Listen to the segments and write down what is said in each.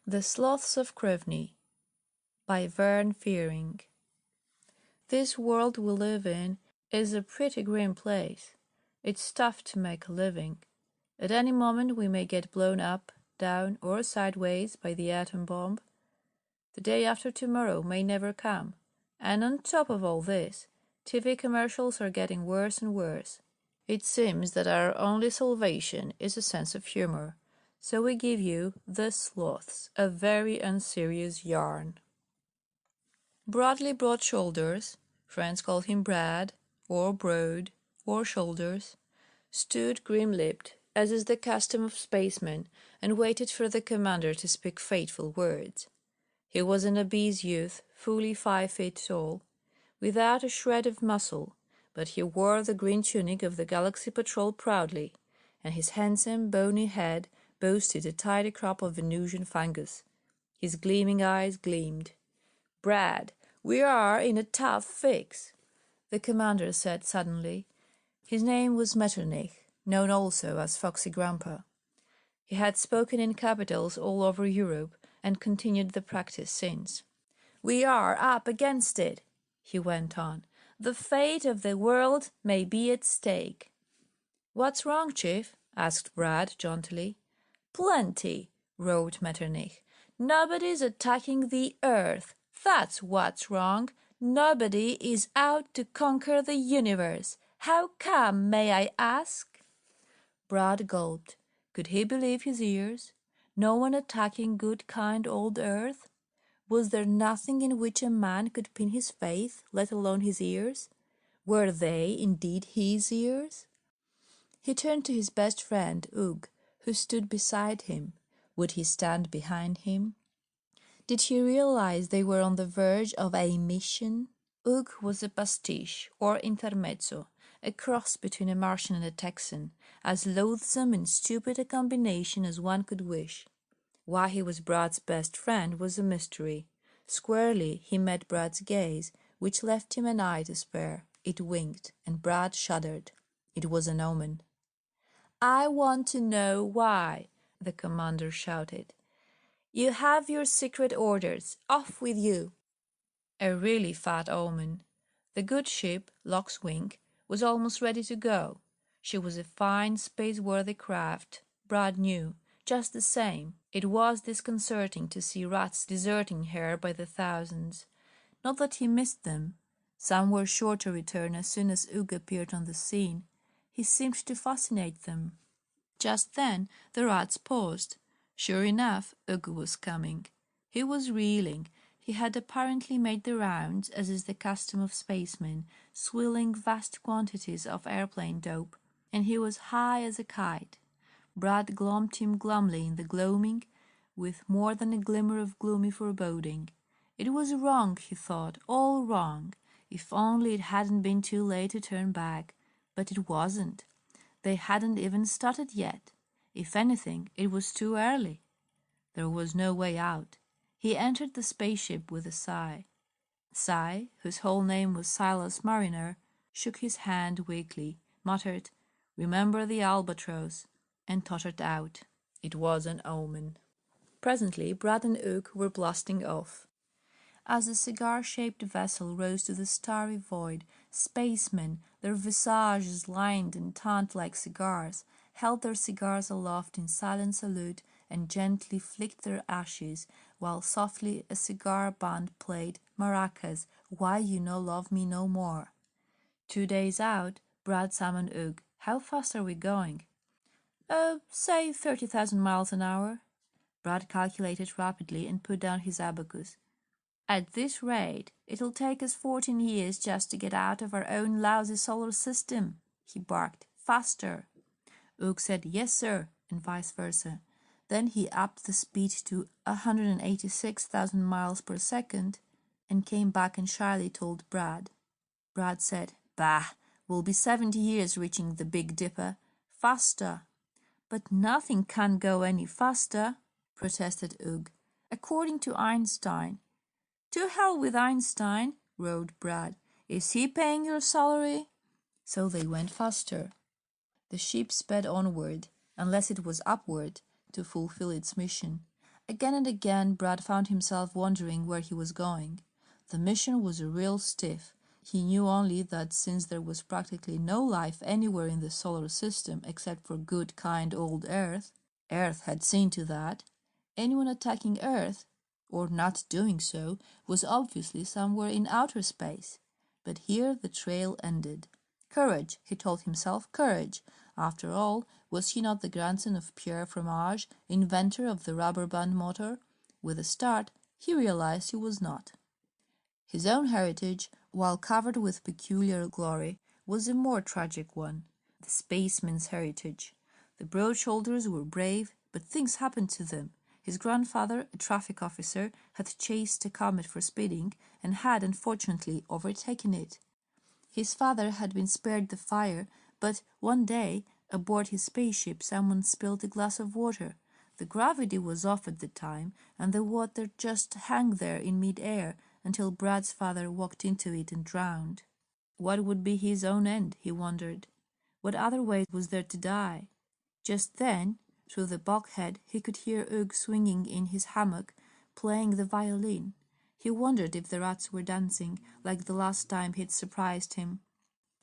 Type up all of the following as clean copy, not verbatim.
The Sloths of Kruvny by Vern. This world we live in is a pretty grim place. It's tough to make a living. At any moment we may get blown up, down, or sideways by the atom bomb. The day after tomorrow may never come. And on top of all this, TV commercials are getting worse and worse. It seems that our only salvation is a sense of humor. So we give you The Sloths, a very unserious yarn. Broadly broad shoulders, friends call him Brad, or Broad, or Shoulders, stood grim-lipped, as is the custom of spacemen, and waited for the commander to speak fateful words. He was an obese youth, fully 5 feet tall, without a shred of muscle, but he wore the green tunic of the Galaxy Patrol proudly, and his handsome, bony head boasted a tidy crop of Venusian fungus. His gleaming eyes gleamed. "Brad, we are in a tough fix," the commander said suddenly. His name was Metternich, known also as Foxy Grandpa. He had spoken in capitals all over Europe and continued the practice since. "We are up against it," he went on. "The fate of the world may be at stake." "What's wrong, Chief?" asked Brad jauntily. "Plenty," roared Metternich. "Nobody's attacking the Earth. That's what's wrong. Nobody is out to conquer the universe. How come, may I ask?" Brad gulped. Could he believe his ears? No one attacking good kind old Earth? Was there nothing in which a man could pin his faith, let alone his ears? Were they indeed his ears? He turned to his best friend, Ugh, who stood beside him. Would he stand behind him? Did he realize they were on the verge of a mission? Ugh was a pastiche, or intermezzo, a cross between a Martian and a Texan, as loathsome and stupid a combination as one could wish. Why he was Brad's best friend was a mystery. Squarely he met Brad's gaze, which left him an eye to spare. It winked, and Brad shuddered. It was an omen. "I want to know why," the commander shouted. "You have your secret orders. Off with you." A really fat omen. The good ship, Locke's Wink, was almost ready to go. She was a fine, space-worthy craft, Brad knew. Just the same, it was disconcerting to see rats deserting her by the thousands. Not that he missed them. Some were sure to return as soon as Ugh appeared on the scene. He seemed to fascinate them. Just then the rats paused. Sure enough, Ugh was coming. He was reeling. He had apparently made the rounds, as is the custom of spacemen, swilling vast quantities of airplane dope, and he was high as a kite. Brad glommed him glumly in the gloaming, with more than a glimmer of gloomy foreboding. It was wrong, he thought, all wrong. If only it hadn't been too late to turn back. But it wasn't. They hadn't even started yet. If anything, it was too early. There was no way out. He entered the spaceship with a sigh. Cy, whose whole name was Silas Mariner, shook his hand weakly, muttered, "Remember the albatross," and tottered out. It was an omen. Presently Brad and Ugh were blasting off. As the cigar-shaped vessel rose to the starry void, spacemen, their visages lined and tanned like cigars, held their cigars aloft in silent salute and gently flicked their ashes, while softly a cigar band played maracas, "Why You No Love Me No More." 2 days out, Brad summoned Ugh. "How fast are we going?" "Oh, say 30,000 miles an hour." Brad calculated rapidly and put down his abacus. "At this rate, it'll take us 14 years just to get out of our own lousy solar system," he barked. "Faster." Ugh said, "Yes, sir," and vice versa. Then he upped the speed to 186,000 miles per second and came back and shyly told Brad. Brad said, "Bah, we'll be 70 years reaching the Big Dipper. Faster." "But nothing can go any faster," protested Ugh. "According to Einstein." "To hell with Einstein," roared Brad. "Is he paying your salary?" So they went faster. The ship sped onward, unless it was upward, to fulfill its mission. Again and again Brad found himself wondering where he was going. The mission was a real stiff. He knew only that since there was practically no life anywhere in the solar system except for good kind old Earth, Earth had seen to that, anyone attacking Earth, or not doing so, was obviously somewhere in outer space. But here the trail ended. Courage, he told himself, courage. After all, was he not the grandson of Pierre Fromage, inventor of the rubber band motor? With a start, he realized he was not. His own heritage, while covered with peculiar glory, was a more tragic one, the spaceman's heritage. The broad shoulders were brave, but things happened to them. His grandfather, a traffic officer, had chased a comet for speeding and had unfortunately overtaken it. His father had been spared the fire, but one day, aboard his spaceship, someone spilled a glass of water. The gravity was off at the time, and the water just hung there in mid-air until Brad's father walked into it and drowned. What would be his own end, he wondered. What other way was there to die? Just then, through the bulkhead, he could hear Ugg swinging in his hammock, playing the violin. He wondered if the rats were dancing, like the last time he'd surprised him.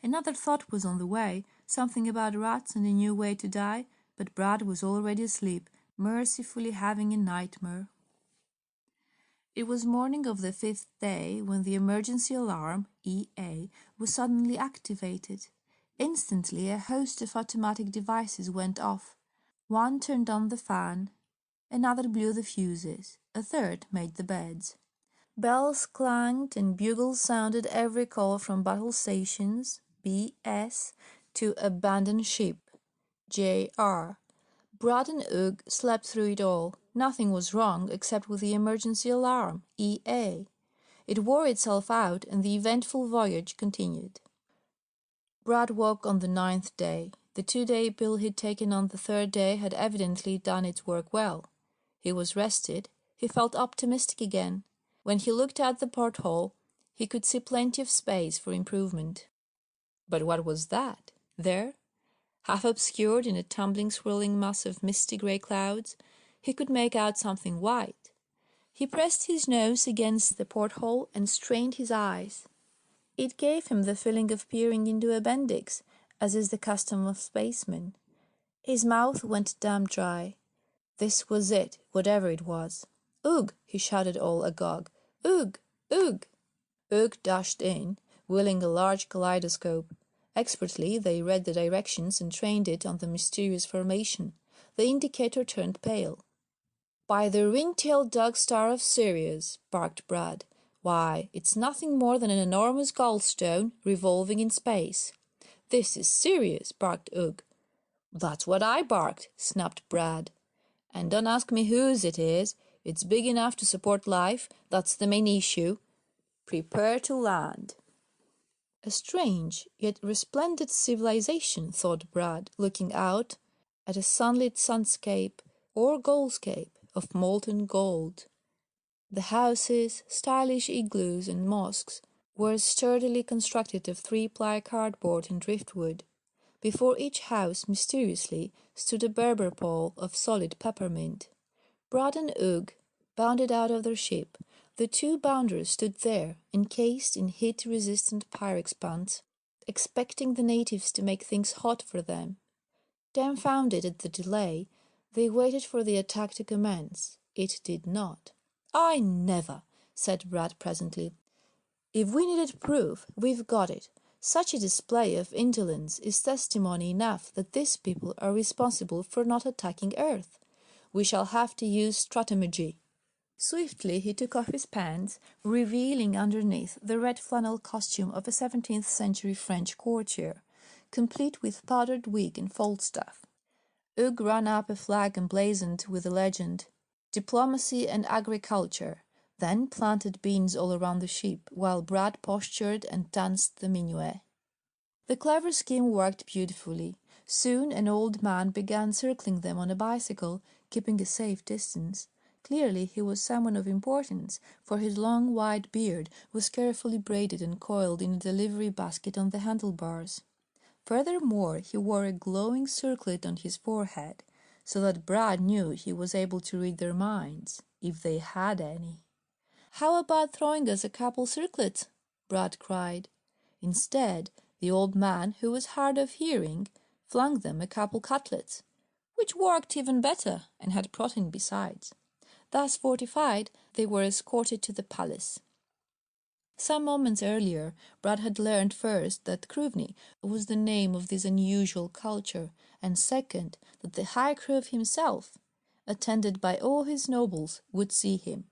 Another thought was on the way, something about rats and a new way to die, but Brad was already asleep, mercifully having a nightmare. It was morning of the 5th day when the emergency alarm, EA, was suddenly activated. Instantly a host of automatic devices went off. One turned on the fan, another blew the fuses, a third made the beds. Bells clanged and bugles sounded every call from battle stations, BS, to abandon ship, JR. Brad and Ugg slept through it all. Nothing was wrong except with the emergency alarm, EA. It wore itself out and the eventful voyage continued. Brad woke on the 9th day. The 2-day pill he'd taken on the 3rd day had evidently done its work well. He was rested. He felt optimistic again. When he looked out the porthole, he could see plenty of space for improvement. But what was that? There? Half obscured in a tumbling, swirling mass of misty grey clouds, he could make out something white. He pressed his nose against the porthole and strained his eyes. It gave him the feeling of peering into a Bendix, as is the custom of spacemen. His mouth went damp dry. This was it, whatever it was. "Ugh!" he shouted all agog. "Ugh! Ugh!" Ugg dashed in, wheeling a large kaleidoscope. Expertly they read the directions and trained it on the mysterious formation. The indicator turned pale. "By the ring-tailed dog star of Sirius," barked Brad. "Why, it's nothing more than an enormous gallstone revolving in space." "This is Sirius," barked Ugg. "That's what I barked," snapped Brad. "And don't ask me whose it is. It's big enough to support life. That's the main issue. Prepare to land." A strange, yet resplendent civilization, thought Brad, looking out at a sunlit sunscape, or goldscape, of molten gold. The houses, stylish igloos and mosques, were sturdily constructed of 3-ply cardboard and driftwood. Before each house, mysteriously, stood a Berber pole of solid peppermint. Brad and Ugg bounded out of their ship. The two bounders stood there, encased in heat-resistant Pyrex pants, expecting the natives to make things hot for them. Dumbfounded at the delay, they waited for the attack to commence. It did not. "I never," said Brad presently. "If we needed proof, we've got it. Such a display of indolence is testimony enough that these people are responsible for not attacking Earth. We shall have to use strategy." Swiftly he took off his pants, revealing underneath the red flannel costume of a 17th-century French courtier, complete with powdered wig and falstaff. Ugg ran up a flag emblazoned with the legend, "Diplomacy and Agriculture," then planted beans all around the ship, while Brad postured and danced the minuet. The clever scheme worked beautifully. Soon an old man began circling them on a bicycle, keeping a safe distance. Clearly he was someone of importance, for his long white beard was carefully braided and coiled in a delivery basket on the handlebars. Furthermore, he wore a glowing circlet on his forehead. so that Brad knew he was able to read their minds, if they had any. "How about throwing us a couple circlets?" Brad cried. Instead, the old man, who was hard of hearing, flung them a couple cutlets, which worked even better and had protein besides. Thus fortified, they were escorted to the palace. Some moments earlier, Brad had learned first that Kruvny was the name of this unusual culture, and second, that the High Kruv himself, attended by all his nobles, would see him.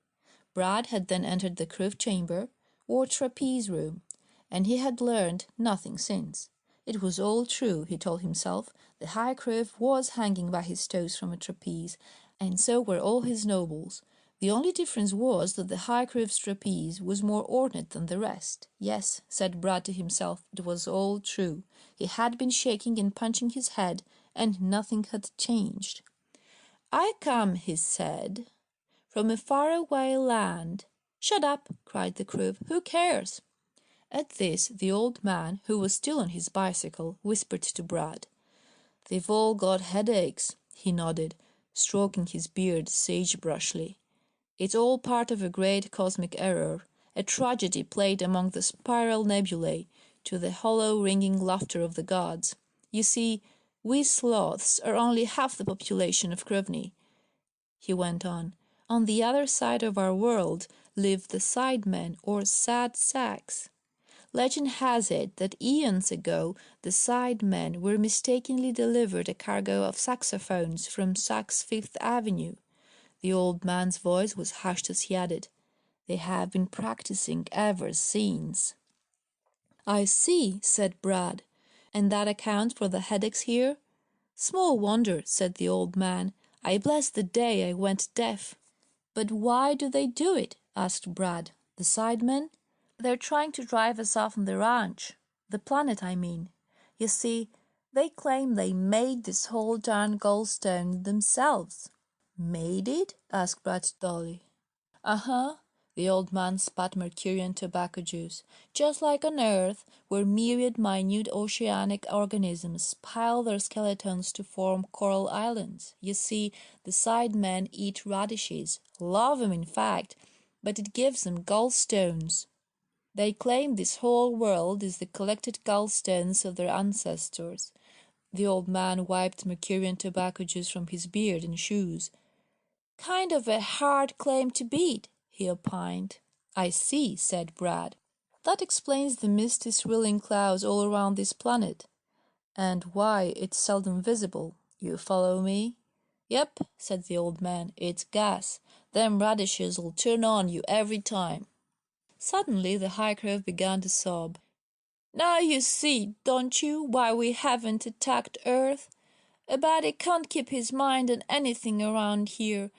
Brad had then entered the Kruv chamber, or trapeze room, and he had learned nothing since. It was all true, he told himself. The High Kruv was hanging by his toes from a trapeze, and so were all his nobles. The only difference was that the High Kruv's trapeze was more ornate than the rest. Yes, said Brad to himself, it was all true. He had been shaking and punching his head, and nothing had changed. "I come," he said, "from a faraway land." "Shut up," cried the Kruv. "Who cares?" At this, the old man, who was still on his bicycle, whispered to Brad. "They've all got headaches," he nodded, stroking his beard sagebrushly. "It's all part of a great cosmic error, a tragedy played among the spiral nebulae, to the hollow ringing laughter of the gods. You see, we Sloths are only half the population of Kruvny," he went on. "On the other side of our world live the sidemen, or sad sacks. Legend has it that eons ago the sidemen were mistakenly delivered a cargo of saxophones from Saks Fifth Avenue." The old man's voice was hushed as he added, "They have been practicing ever since." "I see," said Brad. "And that accounts for the headaches here?" "Small wonder," said the old man. "I bless the day I went deaf." "But why do they do it?" asked Brad. "The sidemen?" "They're trying to drive us off on the ranch. The planet, I mean. You see, they claim they made this whole darn goldstone themselves." "Made it?" asked Brad dully. "Uh-huh." The old man spat Mercurian tobacco juice. "Just like on Earth, where myriad minute oceanic organisms pile their skeletons to form coral islands. You see, the sidemen eat radishes, love 'em in fact, but it gives 'em gallstones. They claim this whole world is the collected gallstones of their ancestors." The old man wiped Mercurian tobacco juice from his beard and shoes. "Kind of a hard claim to beat," he opined. "I see," said Brad. "That explains the misty swirling clouds all around this planet, and why it's seldom visible. You follow me?" "Yep," said the old man. "It's gas. Them radishes'll turn on you every time." Suddenly the High Kruv began to sob. "Now you see, don't you, why we haven't attacked Earth? A body can't keep his mind on anything around here.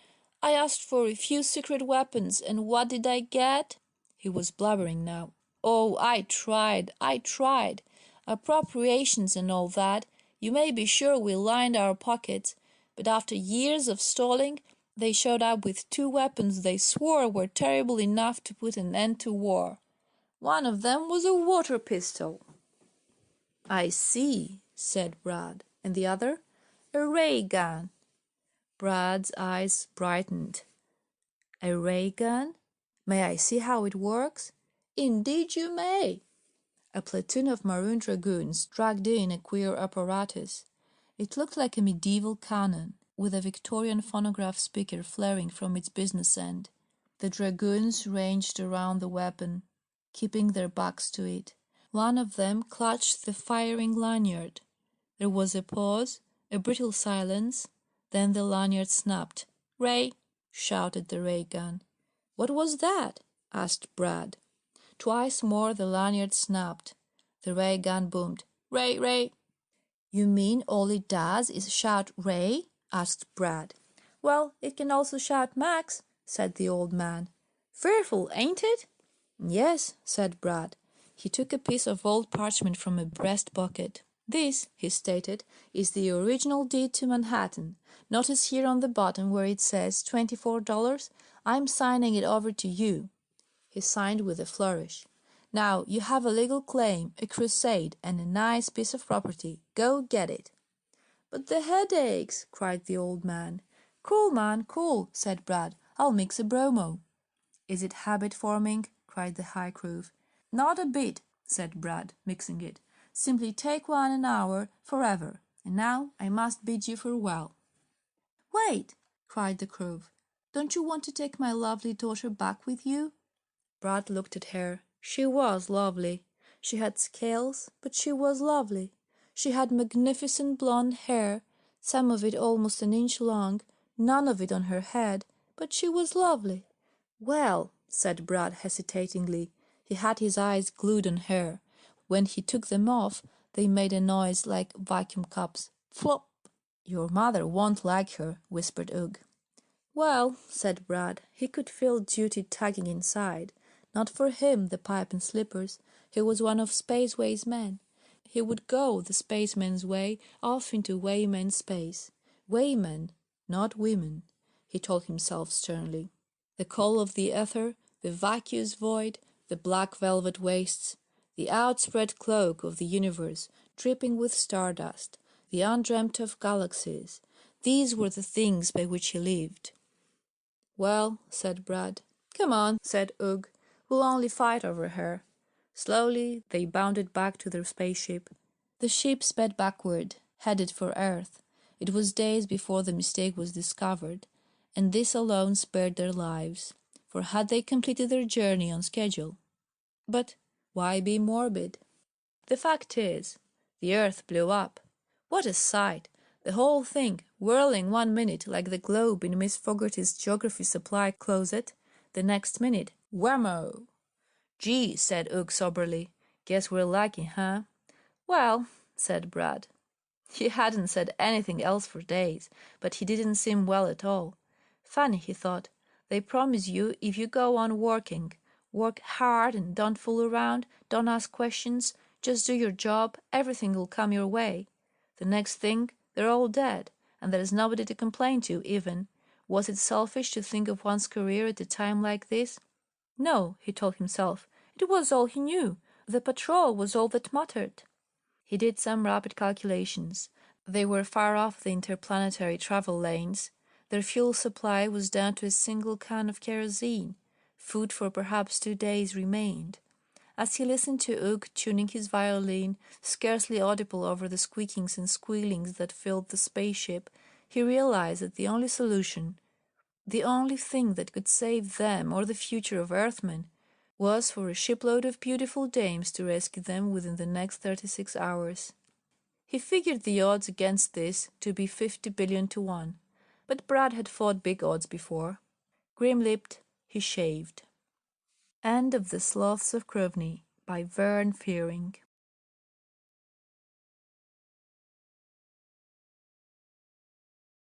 I asked for a few secret weapons, and what did I get?" He was blubbering now. "Oh, I tried. Appropriations and all that. You may be sure we lined our pockets. But after years of stalling, they showed up with 2 weapons they swore were terrible enough to put an end to war. One of them was a water pistol." "I see," said Brad. "And the other?" "A ray gun." Brad's eyes brightened. "A ray gun? May I see how it works?" "Indeed you may." A platoon of maroon dragoons dragged in a queer apparatus. It looked like a medieval cannon, with a Victorian phonograph speaker flaring from its business end. The dragoons ranged around the weapon, keeping their backs to it. One of them clutched the firing lanyard. There was a pause, a brittle silence, then the lanyard snapped. "Ray!" shouted the ray gun. "What was that?" asked Brad. Twice more the lanyard snapped. The ray gun boomed. "Ray, Ray!" "You mean all it does is shout Ray?" asked Brad. "Well, it can also shout Max," said the old man. "Fearful, ain't it?" "Yes," said Brad. He took a piece of old parchment from a breast pocket. "This," he stated, "is the original deed to Manhattan. Notice here on the bottom where it says $24? I'm signing it over to you." He signed with a flourish. "Now you have a legal claim, a crusade, and a nice piece of property. Go get it." "But the headaches!" cried the old man. "Cool, man, cool," said Brad. "I'll mix a bromo." "Is it habit forming?" cried the high Kruvny. "Not a bit," said Brad, mixing it. "Simply take one an hour forever. And now I must bid you farewell." "Wait!" cried the Kruvny. "Don't you want to take my lovely daughter back with you?" Brad looked at her. She was lovely. She had scales, but she was lovely. She had magnificent blonde hair, some of it almost an inch long, none of it on her head, but she was lovely. "Well," said Brad hesitatingly. He had his eyes glued on her. When he took them off, they made a noise like vacuum cups. Flop! "Your mother won't like her," whispered Ugh. "Well," said Brad. He could feel duty tugging inside. Not for him, the pipe and slippers. He was one of Spaceway's men. He would go the spaceman's way off into Wayman's space. Waymen, not women, he told himself sternly. The call of the ether, the vacuous void, the black velvet wastes, the outspread cloak of the universe, dripping with stardust, the undreamt of galaxies, these were the things by which he lived. "Well," said Brad. "Come on," said Ugh. "We'll only fight over her." Slowly they bounded back to their spaceship. The ship sped backward, headed for Earth. It was days before the mistake was discovered, and this alone spared their lives, for had they completed their journey on schedule? But why be morbid? The fact is, the Earth blew up. What a sight! The whole thing whirling 1 minute like the globe in Miss Fogarty's geography supply closet, the next minute whammo! "Gee," said Ugh soberly, "guess we're lucky, huh?" "Well," said Brad. He hadn't said anything else for days, but he didn't seem well at all. Funny, he thought. They promise you if you go on working, work hard and don't fool around, don't ask questions, just do your job, everything will come your way. The next thing, they're all dead, and there's nobody to complain to, even. Was it selfish to think of one's career at a time like this? No, he told himself. It was all he knew. The patrol was all that mattered. He did some rapid calculations. They were far off the interplanetary travel lanes. Their fuel supply was down to a single can of kerosene. Food for perhaps 2 days remained. As he listened to Ugh tuning his violin, scarcely audible over the squeakings and squealings that filled the spaceship, he realized that the only solution, the only thing that could save them or the future of Earthmen, was for a shipload of beautiful dames to rescue them within the next 36 hours. He figured the odds against this to be 50 billion to 1, but Brad had fought big odds before. Grim-lipped, he shaved. End of The Sloths of Kruvny by Vern.